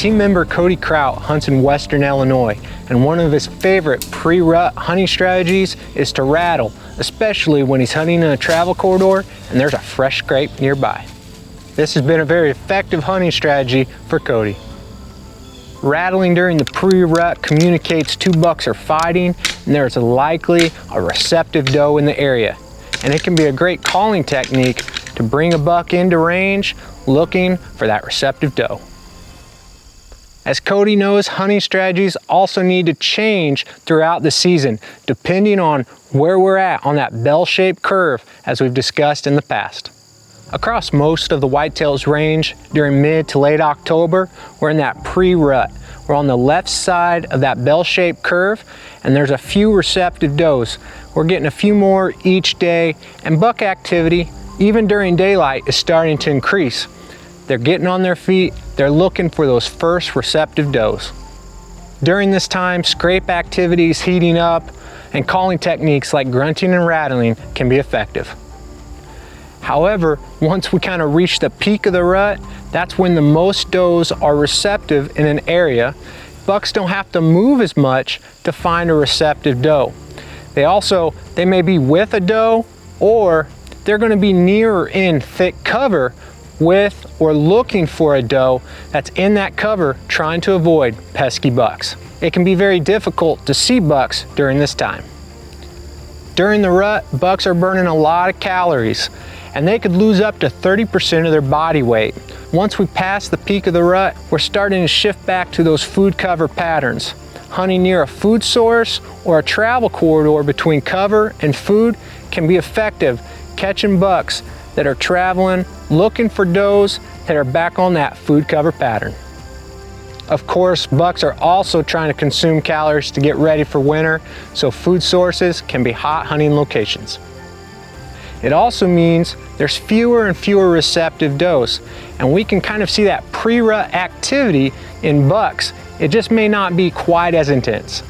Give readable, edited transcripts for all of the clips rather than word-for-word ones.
team member Cody hunts in Western Illinois, and one of his favorite pre-rut hunting strategies is to rattle, especially when he's hunting in a travel corridor and there's a fresh scrape nearby. This has been a very effective hunting strategy for Cody. Rattling during the pre-rut communicates two bucks are fighting and there's likely a receptive doe in the area, and it can be a great calling technique to bring a buck into range looking for that receptive doe. As Cody knows, hunting strategies also need to change throughout the season depending on where we're at on that bell-shaped curve, as we've discussed in the past. Across most of the whitetails range during mid to late October, we're in that pre-rut. We're on the left side of that bell-shaped curve and there's a few receptive does. We're getting a few more each day, and buck activity, even during daylight, is starting to increase. They're getting on their feet, they're looking for those first receptive does. During this time, scrape activity is heating up and calling techniques like grunting and rattling can be effective. However, once we kind of reach the peak of the rut, that's when the most does are receptive in an area. Bucks don't have to move as much to find a receptive doe. They may be with a doe, or they're going to be near or in thick cover with or looking for a doe that's in that cover trying to avoid pesky bucks. It can be very difficult to see bucks during this time. During the rut, bucks are burning a lot of calories, and they could lose up to 30% of their body weight. Once we pass the peak of the rut, we're starting to shift back to those food cover patterns. Hunting near a food source or a travel corridor between cover and food can be effective catching bucks that are traveling, looking for does that are back on that food cover pattern. Of course, bucks are also trying to consume calories to get ready for winter, so food sources can be hot hunting locations. It also means there's fewer and fewer receptive does, and we can kind of see that pre-rut activity in bucks. It just may not be quite as intense.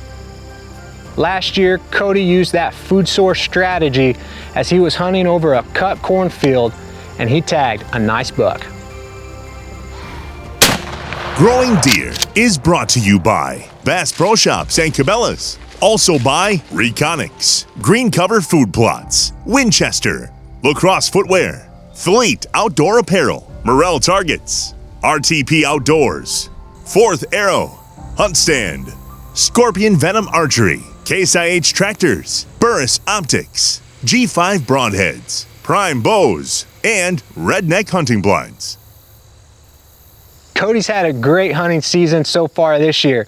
Last year, Cody used that food source strategy as he was hunting over a cut cornfield, and he tagged a nice buck. Growing Deer is brought to you by Bass Pro Shops and Cabela's. Also by Reconics, Green Cover Food Plots, Winchester, Lacrosse Footwear, Fleet Outdoor Apparel, Morel Targets, RTP Outdoors, Fourth Arrow, Hunt Stand, Scorpion Venom Archery, Case IH Tractors, Burris Optics, G5 Broadheads, Prime Bows, and Redneck Hunting Blinds. Cody's had a great hunting season so far this year.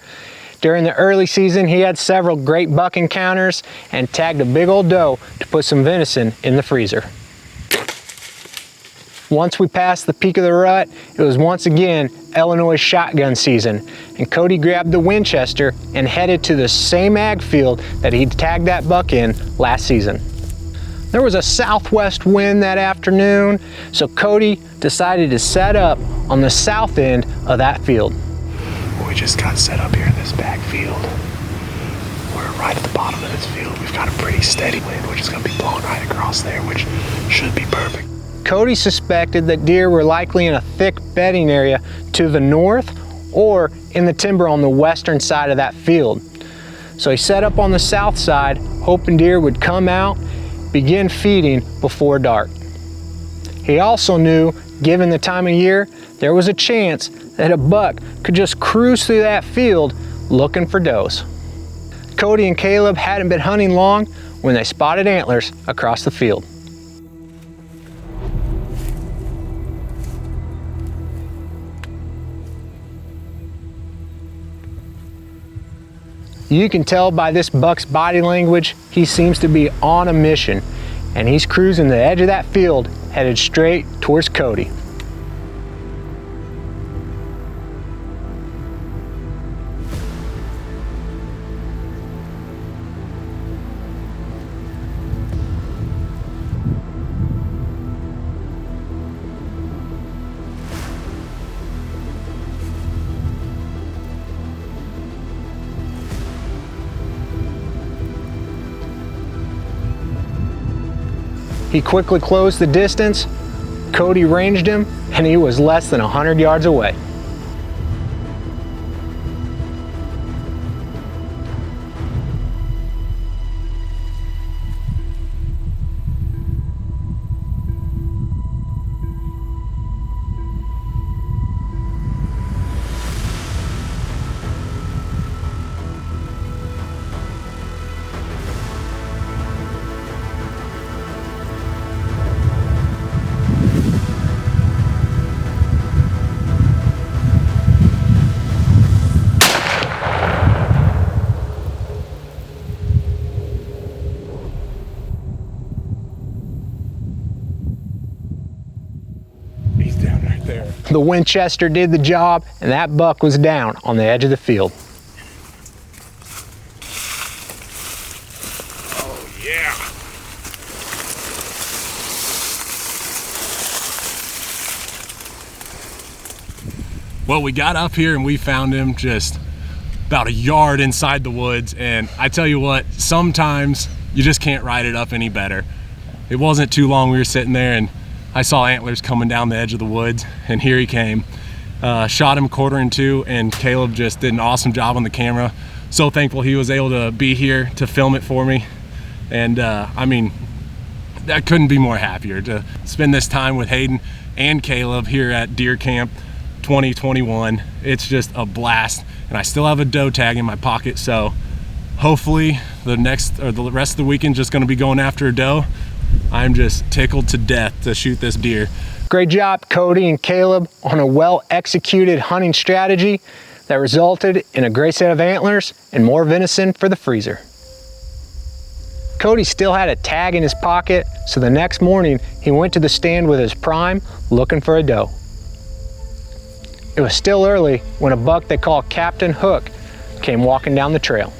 During the early season, he had several great buck encounters and tagged a big old doe to put some venison in the freezer. Once we passed the peak of the rut, it was once again Illinois shotgun season, and Cody grabbed the Winchester and headed to the same ag field that he'd tagged that buck in last season. There was a southwest wind that afternoon, so Cody decided to set up on the south end of that field. We just got set up here in this back field. We're right at the bottom of this field. We've got a pretty steady wind, which is going to be blowing right across there, which should be perfect. Cody suspected that deer were likely in a thick bedding area to the north or in the timber on the western side of that field. So he set up on the south side, hoping deer would come out, begin feeding before dark. He also knew, given the time of year, there was a chance that a buck could just cruise through that field looking for does. Cody and Caleb hadn't been hunting long when they spotted antlers across the field. You can tell by this buck's body language, he seems to be on a mission, and he's cruising the edge of that field, headed straight towards Cody. He quickly closed the distance, Cody ranged him, and he was less than 100 yards away. The Winchester did the job, and that buck was down on the edge of the field. Oh yeah. Well, we got up here and we found him just about a yard inside the woods, and I tell you what, sometimes you just can't write it up any better. It wasn't too long we were sitting there and I saw antlers coming down the edge of the woods, and here he came. Shot him 1/4 2, and Caleb just did an awesome job on the camera. So thankful he was able to be here to film it for me. And I mean, I couldn't be more happier to spend this time with Hayden and Caleb here at Deer Camp 2021. It's just a blast, and I still have a doe tag in my pocket, so hopefully the rest of the weekend just going to be going after a doe. I'm just tickled to death to shoot this deer. Great job, Cody and Caleb, on a well-executed hunting strategy that resulted in a great set of antlers and more venison for the freezer. Cody still had a tag in his pocket, so the next morning he went to the stand with his prime looking for a doe. It was still early when a buck they call Captain Hook came walking down the trail.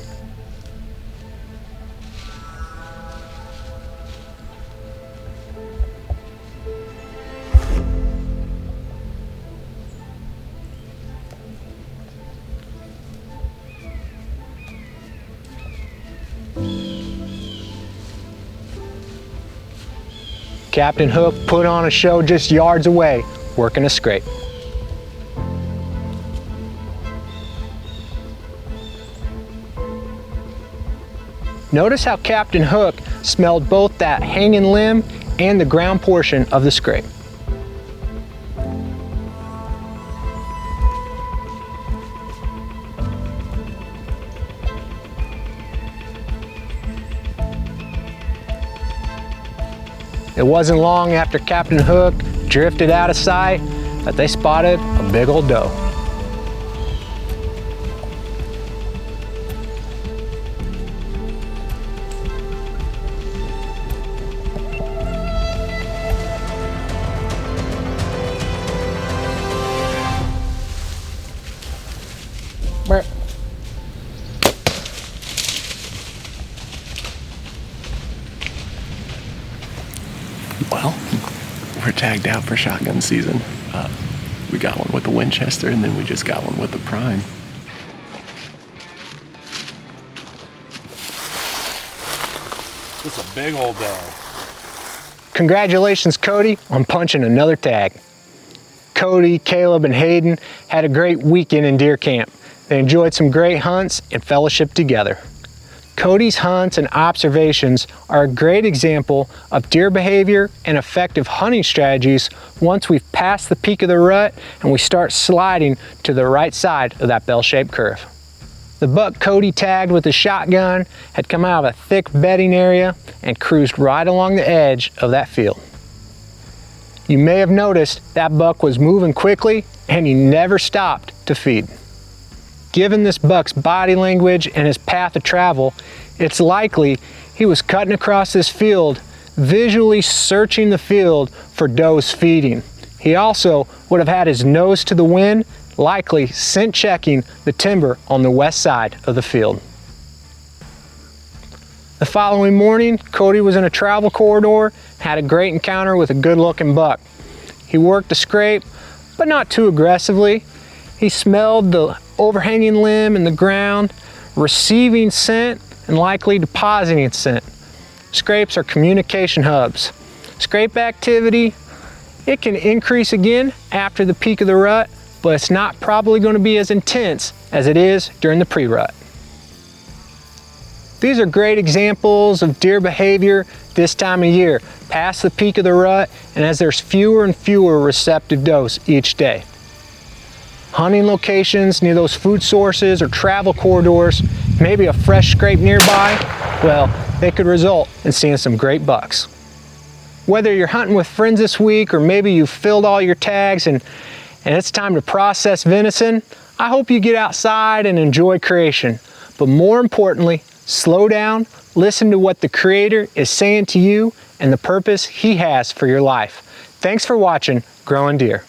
Captain Hook put on a show just yards away, working a scrape. Notice how Captain Hook smelled both that hanging limb and the ground portion of the scrape. It wasn't long after Captain Hook drifted out of sight that they spotted a big old doe. Well, we're tagged out for shotgun season. We got one with the Winchester, and then we just got one with the prime. It's a big old doe. Congratulations, Cody, on punching another tag. Cody, Caleb, and Hayden had a great weekend in deer camp. They enjoyed some great hunts and fellowship together. Cody's hunts and observations are a great example of deer behavior and effective hunting strategies once we've passed the peak of the rut and we start sliding to the right side of that bell-shaped curve. The buck Cody tagged with his shotgun had come out of a thick bedding area and cruised right along the edge of that field. You may have noticed that buck was moving quickly and he never stopped to feed. Given this buck's body language and his path of travel, it's likely he was cutting across this field, visually searching the field for does feeding. He also would have had his nose to the wind, likely scent checking the timber on the west side of the field. The following morning, Cody was in a travel corridor, had a great encounter with a good-looking buck. He worked the scrape, but not too aggressively. He smelled the overhanging limb in the ground, receiving scent and likely depositing scent. Scrapes are communication hubs. Scrape activity, it can increase again after the peak of the rut, but it's not probably going to be as intense as it is during the pre-rut. These are great examples of deer behavior this time of year, past the peak of the rut, and as there's fewer and fewer receptive does each day. Hunting locations near those food sources or travel corridors, maybe a fresh scrape nearby, well, they could result in seeing some great bucks. Whether you're hunting with friends this week or maybe you've filled all your tags and it's time to process venison, I hope you get outside and enjoy creation. But more importantly, slow down, listen to what the Creator is saying to you and the purpose He has for your life. Thanks for watching Growing Deer.